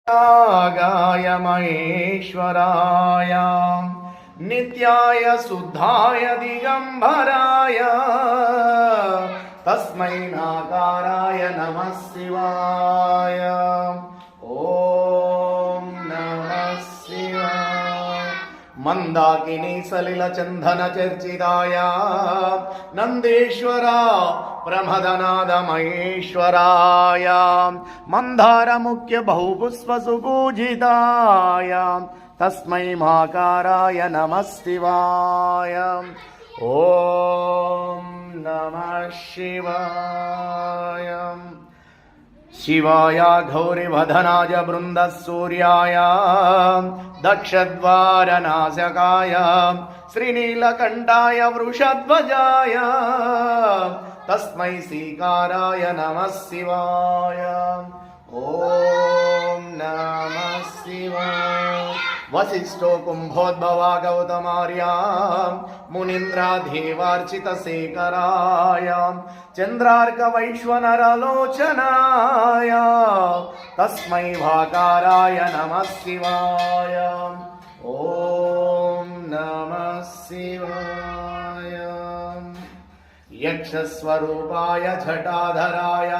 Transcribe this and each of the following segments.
गाय महेश्वराय नित्याय शुद्धाय दिगंबराय तस्मै नाकाराय नमः शिवाय। ओम नमः शिवाय। मंदाकिनी सलिल चंदन चर्चिताय नंदेश्वरा प्रमदनाद महेश्वराय मंदार मुख्य बहुपुष्प सुपूजिताय तस्मै महाकाराय नमः शिवाय। ओम नमः शिवाय। शिवाय गौरीवदनाय बृन्दसूर्याय दक्षद्वारनाशकाय श्रीनीलकण्ठाय वृषध्वजाय तस्मै श्रीकाराय नमः शिवाय। ओम नमः शिवाय। वसिष्ठो कुंभोद्भवा गौतमार्या मुनीन्द्राधेवार्चित शेखराय चंद्रार्क वैश्वनरलोचनाय तस्मै भाकाराय नमः शिवाय। ओम नमः शिवाय। यक्षस्वरूपाय जटाधराय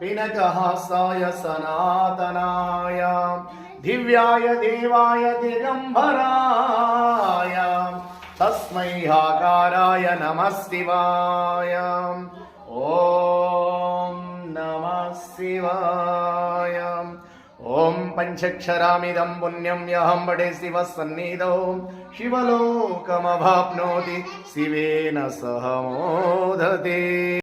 पिनकहासाय सनातनाय दिव्याय देवाय दिगंबराय तस्मै हाकाराय नमः शिवाय। ओम नमः शिवाय। ओम पंचक्षरामिदं पुण्यं यहं पठे शिवः सन्निधौ शिवलोकमवाप्नोति शिवेन सह मोदते।